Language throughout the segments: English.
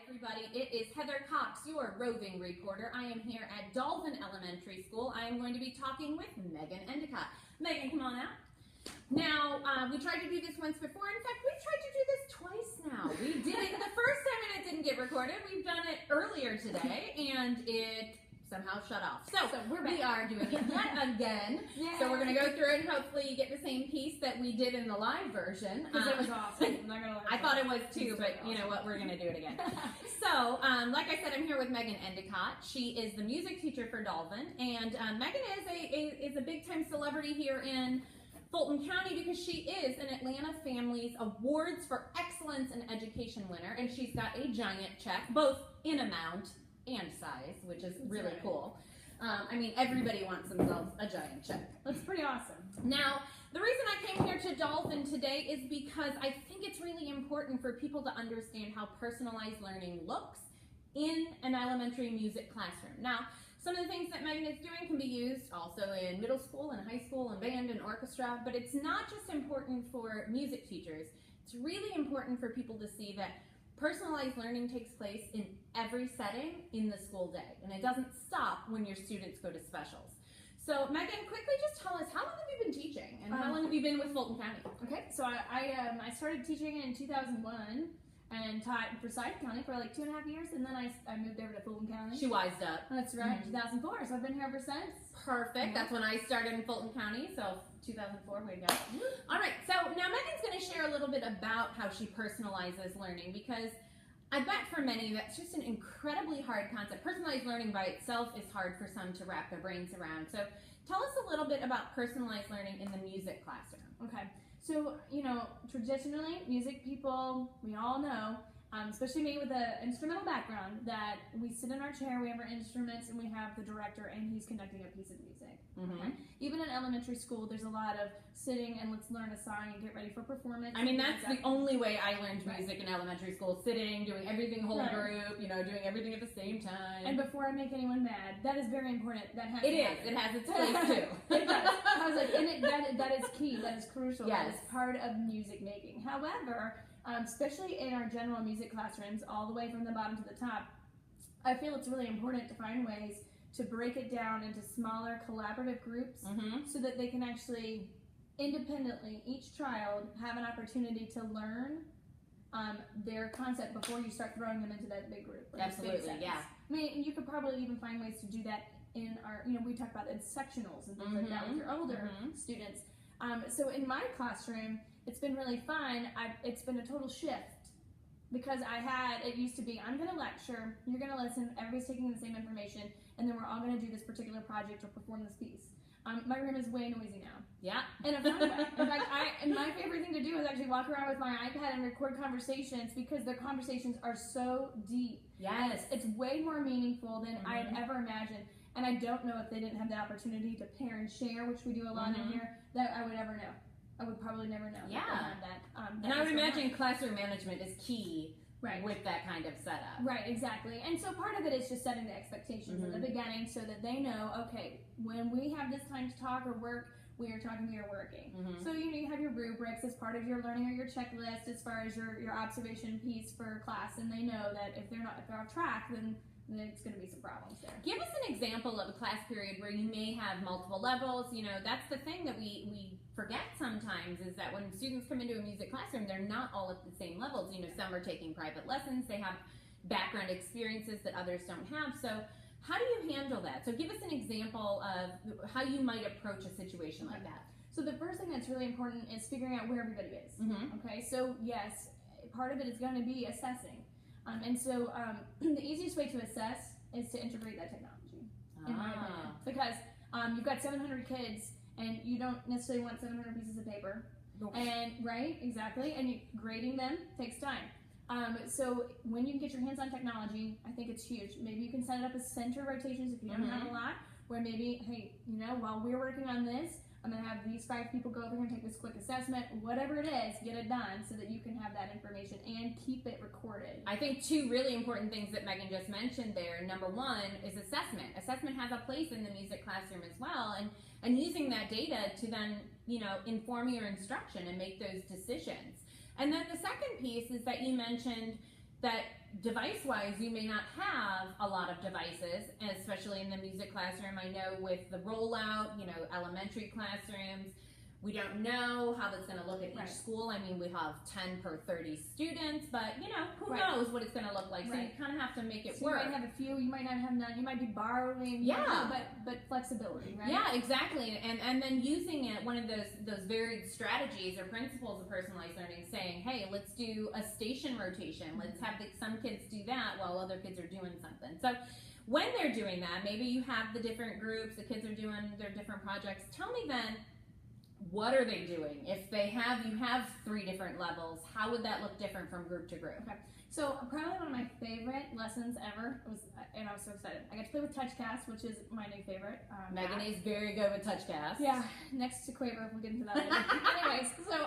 everybody. It is Heather Cox, your roving reporter. I am here at Dolvin Elementary School. I am going to be talking with Megan Endicott. Megan, come on out. Now, we tried to do this once before. In fact, we've tried to do this twice now. We did it the first time and it didn't get recorded. We've done it earlier today and it somehow shut off. So we are doing it yet again. Yay. So we're going to go through it and hopefully you get the same piece that we did in the live version. Because it was awesome. I'm not gonna lie. I thought it was too, but you know what, we're going to do it again. So, like I said, I'm here with Megan Endicott. She is the music teacher for Dolvin, and Megan is a big-time celebrity here in Fulton County because she is an Atlanta Family's Awards for Excellence in Education winner, and she's got a giant check, both in amount and size, which is really cool. I mean, everybody wants themselves a giant check. That's pretty awesome. Now, the reason I came here to Dolvin today is because I think it's really important for people to understand how personalized learning looks in an elementary music classroom. Now, some of the things that Megan is doing can be used also in middle school and high school and band and orchestra, but it's not just important for music teachers. It's really important for people to see that personalized learning takes place in every setting in the school day, and it doesn't stop when your students go to specials. So Megan, quickly just tell us, how long have you been teaching, and how long have you been with Fulton County? Okay, so I started teaching in 2001 and taught for Forsyth County for like 2.5 years, and then I moved over to Fulton County. She wised up. That's right, 2004, so I've been here ever since. Perfect, that's when I started in Fulton County, so 2004, way to go. All right, so now Megan's going to share a little bit about how she personalizes learning, because I bet for many that's just an incredibly hard concept. Personalized learning by itself is hard for some to wrap their brains around. So tell us a little bit about personalized learning in the music classroom. Okay, so you know, traditionally music people, we all know, especially me with an instrumental background, that we sit in our chair, we have our instruments, and we have the director and he's conducting a piece of music. Okay? Even in elementary school, there's a lot of sitting and let's learn a song and get ready for performance. I mean, that's the only way I learned music in elementary school, sitting, doing everything whole group, you know, doing everything at the same time. And before I make anyone mad, that is very important. That has It has its place too. It does. I was like, that is key, that is crucial, that is part of music making. However, especially in our general music classrooms, all the way from the bottom to the top, I feel it's really important to find ways to break it down into smaller collaborative groups so that they can actually independently, each child, have an opportunity to learn their concept before you start throwing them into that big group. Absolutely, yeah. I mean, you could probably even find ways to do that in our, you know, we talk about in sectionals and things like that with your older students. So in my classroom, it's been really fun. It's been a total shift because it used to be, I'm going to lecture, you're going to listen, everybody's taking the same information, and then we're all going to do this particular project or perform this piece. My room is way noisy now. Yeah. In a fun way. In fact, my favorite thing to do is actually walk around with my iPad and record conversations because their conversations are so deep. Yes. It's way more meaningful than I had ever imagined. And I don't know if they didn't have the opportunity to pair and share, which we do a lot in here, that I would ever know. I would probably never know. Yeah. That and I would imagine classroom management is key with that kind of setup. Right, exactly. And so part of it is just setting the expectations in the beginning so that they know, okay, when we have this time to talk or work, we are talking, we are working. So you have your rubrics as part of your learning or your checklist as far as your observation piece for class, and they know that if they're off track, then it's going to be some problems there. Give us an example of a class period where you may have multiple levels. You know, that's the thing that we forget sometimes, is that when students come into a music classroom, they're not all at the same levels. You know, some are taking private lessons, they have background experiences that others don't have. So how do you handle that? So give us an example of how you might approach a situation like that. So the first thing that's really important is figuring out where everybody is. Okay, so yes, part of it is going to be assessing. And so the easiest way to assess is to integrate that technology, in my opinion. Because you've got 700 kids, and you don't necessarily want 700 pieces of paper. And exactly. And grading them takes time. So when you can get your hands on technology, I think it's huge. Maybe you can set it up as center rotations if you don't have a lot, where maybe, hey, you know, while we're working on this, I'm going to have these 5 people go over here and take this quick assessment. Whatever it is, get it done so that you can have that information and keep it recorded. I think 2 really important things that Megan just mentioned there. Number 1 is assessment. Assessment has a place in the music classroom as well, and using that data to then, you know, inform your instruction and make those decisions. And then the second piece is that you mentioned that device-wise, you may not have a lot of devices, and especially in the music classroom. I know with the rollout, elementary classrooms, we don't know how that's going to look at each school. I mean, we have 10 per 30 students, but who knows what it's going to look like. So you kind of have to make it work. You might have a few, you might not have none, you might be borrowing. But flexibility, right? Yeah, exactly. And then using it, one of those varied strategies or principles of personalized learning, saying, hey, let's do a station rotation. Let's have some kids do that while other kids are doing something. So when they're doing that, maybe you have the different groups, the kids are doing their different projects. Tell me then, what are they doing? If you have 3 different levels, how would that look different from group to group? Okay. So probably one of my favorite lessons ever was, and I was so excited, I got to play with TouchCast, which is my new favorite. Megan is very good with TouchCast. Yeah, next to Quaver, we'll get into that later. Anyways, so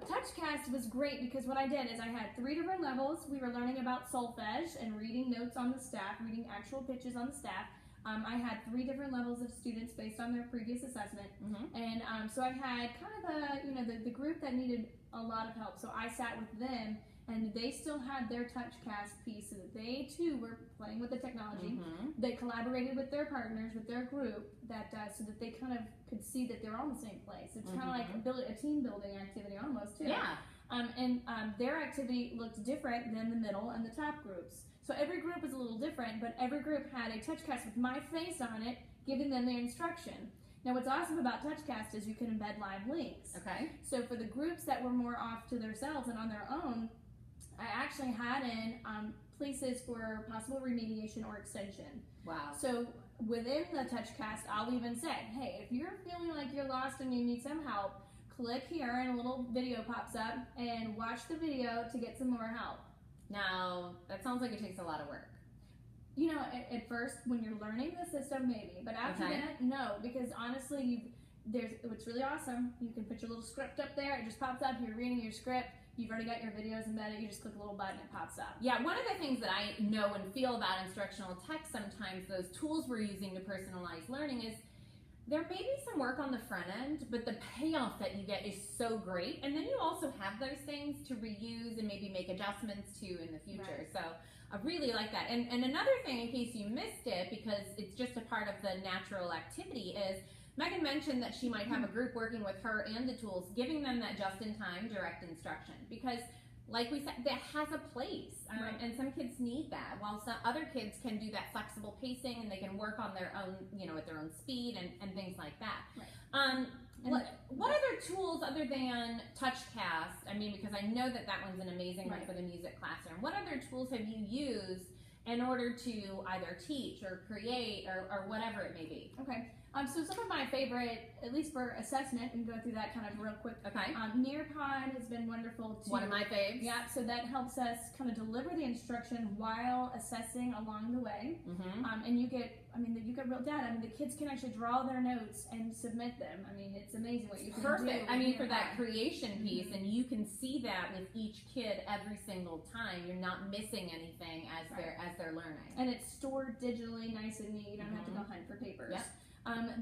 TouchCast was great because what I did is I had 3 different levels. We were learning about solfege and reading notes on the staff, reading actual pitches on the staff. I had 3 different levels of students based on their previous assessment, and so I had kind of the group that needed a lot of help. So I sat with them, and they still had their TouchCast piece, so that they too were playing with the technology. They collaborated with their partners, with their group, so that they kind of could see that they're all in the same place. It's kind of like a team building activity almost too. Yeah. Their activity looked different than the middle and the top groups. So every group is a little different, but every group had a TouchCast with my face on it, giving them their instruction. Now what's awesome about TouchCast is you can embed live links. Okay. So for the groups that were more off to themselves and on their own, I actually had in places for possible remediation or extension. Wow. So within the TouchCast, I'll even say, hey, if you're feeling like you're lost and you need some help, click here and a little video pops up and watch the video to get some more help. Now, that sounds like it takes a lot of work. At first, when you're learning the system, maybe. But after that, no. Because honestly, what's really awesome, you can put your little script up there. It just pops up. You're reading your script. You've already got your videos embedded. You just click a little button, it pops up. Yeah, one of the things that I know and feel about instructional tech sometimes, those tools we're using to personalize learning, is there may be some work on the front end, but the payoff that you get is so great. And then you also have those things to reuse and maybe make adjustments to in the future. So I really like that. And another thing, in case you missed it, because it's just a part of the natural activity, is Megan mentioned that she might have a group working with her and the tools, giving them that just-in-time direct instruction. Because like we said, that has a place, and some kids need that, while some other kids can do that flexible pacing and they can work on their own, at their own speed and things like that. What other tools other than TouchCast? I mean, because I know that one's an amazing one for the music classroom. What other tools have you used in order to either teach or create or whatever it may be? Okay. So some of my favorite, at least for assessment, we can go through that kind of real quick. Okay. Nearpod has been wonderful too. One of my faves. Yeah, so that helps us kind of deliver the instruction while assessing along the way. And you get real data. I mean, the kids can actually draw their notes and submit them. I mean, it's amazing what you can do. Perfect. I mean, for that creation piece, and you can see that with each kid every single time. You're not missing anything as they're learning. And it's stored digitally, nice and neat. You don't have to go hunt for papers. Yep.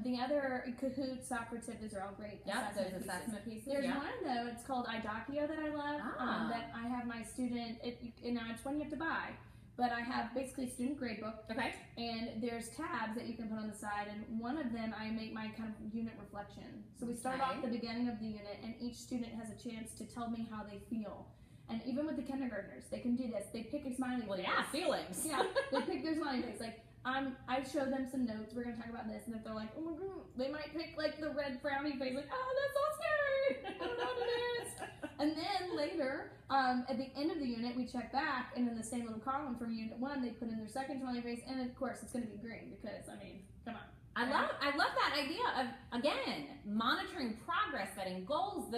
The other Kahoot, Soccer Tip, those are all great assessment pieces. There's one though, it's called iDocio that I love, that I have my student, now it's one you have to buy, but I have basically a student gradebook. Okay. And there's tabs that you can put on the side, and one of them I make my kind of unit reflection. So we start off at the beginning of the unit, and each student has a chance to tell me how they feel. And even with the kindergartners, they can do this. They pick a smiley face. Well, yeah, feelings. Yeah, they pick their smiley face. Like, I show them some notes. We're gonna talk about this, and if they're like, "Oh my god," they might pick like the red frowny face, like, "Oh, that's so scary. I don't know what it is." And then later, at the end of the unit, we check back, and in the same little column from unit 1, they put in their second smiley face, and of course, it's gonna be green because I mean, come on. I love that idea of, again, monitoring progress, setting goals.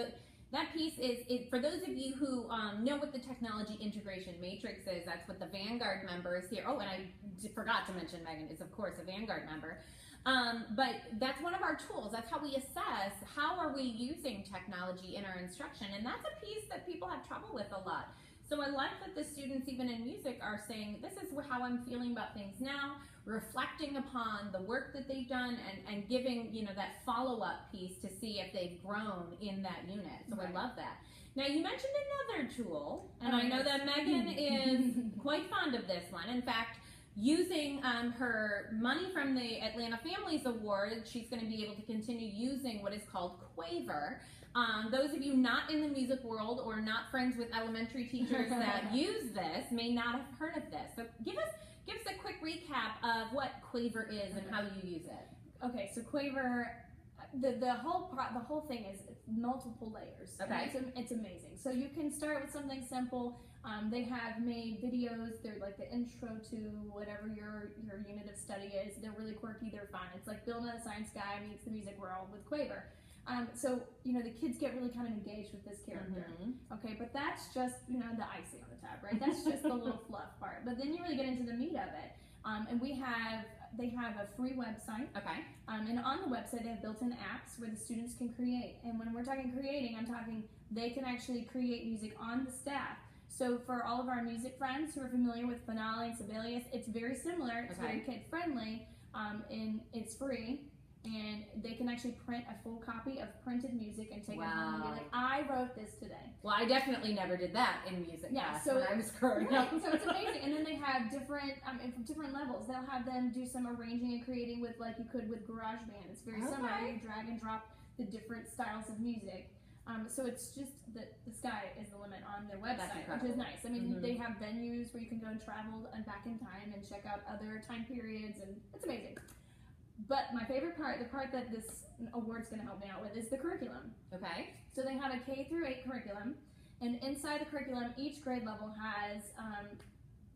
That piece is for those of you who know what the technology integration matrix is. That's what the Vanguard members here. Oh, and I forgot to mention Megan is of course a Vanguard member. But that's one of our tools. That's how we assess how are we using technology in our instruction, and that's a piece that people have trouble with a lot. So I like that the students, even in music, are saying, this is how I'm feeling about things now, reflecting upon the work that they've done, and giving, you know, that follow-up piece to see if they've grown in that unit. So I love that. Now, you mentioned another tool, and I know that Megan is quite fond of this one. In fact, using her money from the Atlanta Families Award, she's going to be able to continue using what is called Quaver. Those of you not in the music world or not friends with elementary teachers that use this may not have heard of this. So give us a quick recap of what Quaver is and how you use it. Okay, so Quaver, the whole thing is multiple layers. Okay. It's amazing. So you can start with something simple. They have made videos. They're like the intro to whatever your unit of study is. They're really quirky. They're fun. It's like Bill Nye the Science Guy meets the music world with Quaver. So, you know, the kids get really kind of engaged with this character. Okay, but that's just, you know, the icing on the top, right? That's just the little fluff part. But then you really get into the meat of it. And they have a free website. Okay. And on the website, they have built-in apps where the students can create. And when we're talking creating, I'm talking they can actually create music on the staff. So for all of our music friends who are familiar with Finale and Sibelius, it's very similar. It's very kid-friendly, and it's free. And they can actually print a full copy of printed music and take it home and be like, I wrote this today. Well, I definitely never did that in music class when I was growing up. So it's amazing. And then they have different, from different levels. They'll have them do some arranging and creating with, like you could with GarageBand. It's very similar. You drag and drop the different styles of music. So it's just the sky is the limit on their website, which is nice. I mean, they have venues where you can go and travel and back in time and check out other time periods, and it's amazing. But my favorite part, the part that this award's going to help me out with, is the curriculum. Okay. So they have a K through 8 curriculum, and inside the curriculum, each grade level has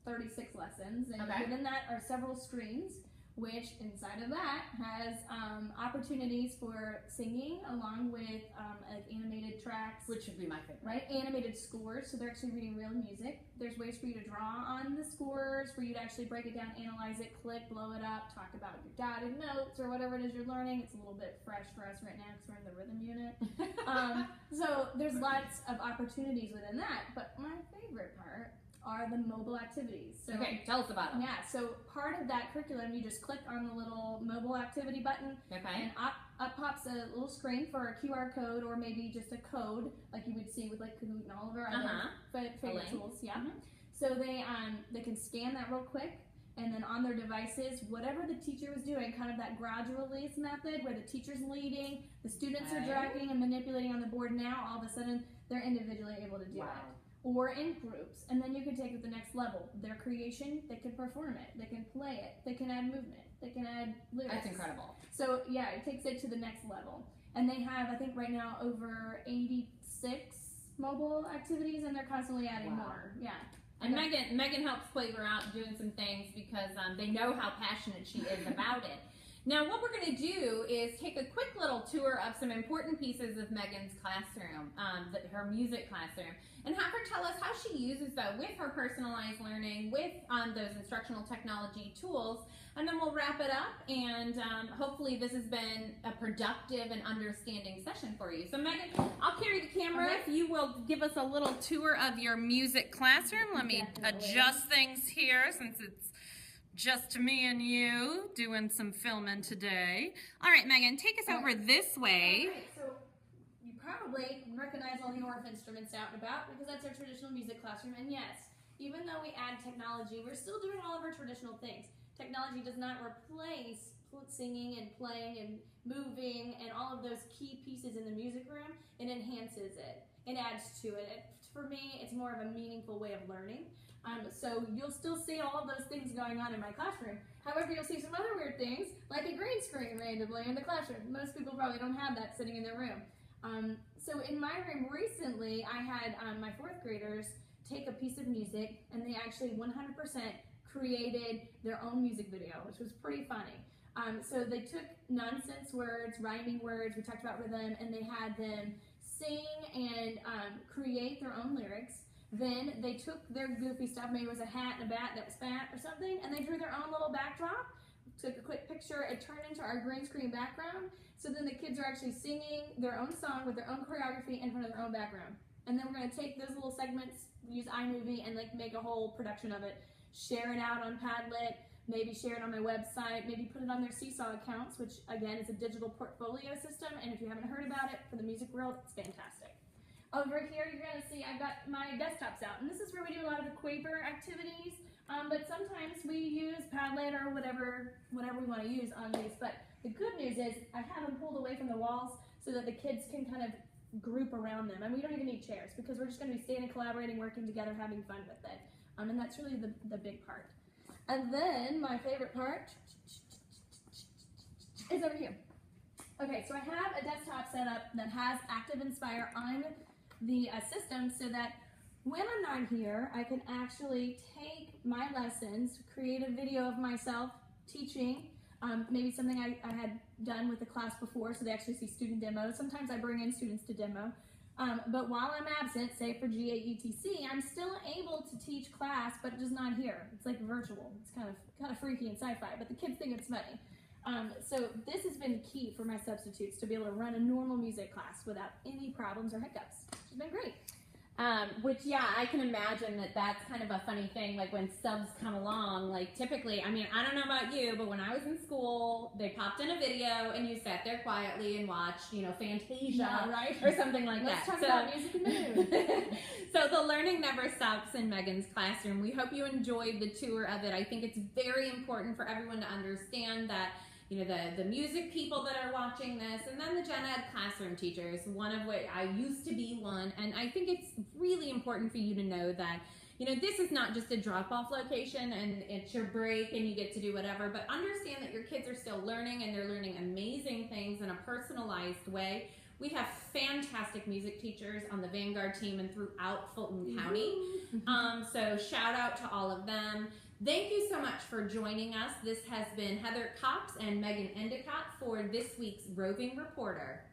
36 lessons, and within that are several screens, which inside of that has opportunities for singing along with like animated tracks. Which would be my favorite. Right? Animated scores, so they're actually reading real music. There's ways for you to draw on the scores, for you to actually break it down, analyze it, click, blow it up, talk about your dotted notes or whatever it is you're learning. It's a little bit fresh for us right now because we're in the rhythm unit. So there's lots of opportunities within that, but my favorite part are the mobile activities. So, okay, tell us about them. Yeah, so part of that curriculum, you just click on the little mobile activity button, and up pops a little screen for a QR code or maybe just a code like you would see with like Kahoot and all of our other favorite tools. Yeah. So they can scan that real quick, and then on their devices, whatever the teacher was doing, kind of that gradual release method where the teacher's leading, the students are dragging and manipulating on the board. Now all of a sudden they're individually able to do it. Or in groups, and then you can take it to the next level. Their creation, they can perform it, they can play it, they can add movement, they can add lyrics. That's incredible. So yeah, it takes it to the next level. And they have, I think right now, over 86 mobile activities, and they're constantly adding more. Yeah. And Megan helps Quaver out doing some things because they know how passionate she is about it. Now, what we're going to do is take a quick little tour of some important pieces of Megan's classroom, her music classroom, and have her tell us how she uses that with her personalized learning, with those instructional technology tools, and then we'll wrap it up, and hopefully this has been a productive and understanding session for you. So Megan, I'll carry the camera if you will give us a little tour of your music classroom. Let me adjust things here since it's just me and you doing some filming today. All right, Megan, take us over this way. All right, so you probably recognize all the ORF instruments out and about because that's our traditional music classroom. And yes, even though we add technology, we're still doing all of our traditional things. Technology does not replace singing and playing and moving and all of those key pieces in the music room. It enhances it. It adds to it. For me, it's more of a meaningful way of learning. So you'll still see all of those things going on in my classroom. However, you'll see some other weird things, like a green screen randomly in the classroom. Most people probably don't have that sitting in their room. So in my room recently, I had my 4th graders take a piece of music, and they actually 100% created their own music video, which was pretty funny. So they took nonsense words, rhyming words, we talked about rhythm, and they had them sing and create their own lyrics. Then they took their goofy stuff, maybe it was a hat and a bat that was fat or something, and they drew their own little backdrop, took a quick picture, it turned into our green screen background. So then the kids are actually singing their own song with their own choreography in front of their own background. And then we're going to take those little segments, use iMovie, and like make a whole production of it. Share it out on Padlet, maybe share it on my website, maybe put it on their Seesaw accounts, which again is a digital portfolio system. And if you haven't heard about it for the music world, it's fantastic. Over here, you're going to see I've got my desktops out, and this is where we do a lot of the Quaver activities. But sometimes we use Padlet or whatever we want to use on these. But the good news is I have them pulled away from the walls so that the kids can kind of group around them. And we don't even need chairs because we're just going to be standing, collaborating, working together, having fun with it. And that's really the big part. And then my favorite part is over here. Okay, so I have a desktop set up that has Active Inspire on the system so that when I'm not here, I can actually take my lessons, create a video of myself teaching, maybe something I had done with the class before so they actually see student demos. Sometimes I bring in students to demo. But while I'm absent, say for GAETC, I'm still able to teach class, but just not here. It's like virtual. It's kind of freaky and sci-fi, but the kids think it's funny. So this has been key for my substitutes to be able to run a normal music class without any problems or hiccups. It's been great. Which, yeah, I can imagine that that's kind of a funny thing, like when subs come along, like typically, I mean, I don't know about you, but when I was in school, they popped in a video and you sat there quietly and watched, you know, Fantasia right? or something like Let's that. talk about music and mood. So the learning never stops in Megan's classroom. We hope you enjoyed the tour of it. I think it's very important for everyone to understand that, you know, the music people that are watching this, and then the gen ed classroom teachers, one of which I used to be one, and I think it's really important for you to know that, you know, this is not just a drop-off location and it's your break and you get to do whatever, but understand that your kids are still learning and they're learning amazing things in a personalized way. We have fantastic music teachers on the Vanguard team and throughout Fulton County, so shout out to all of them. Thank you so much for joining us. This has been Heather Cox and Megan Endicott for this week's Roving Reporter.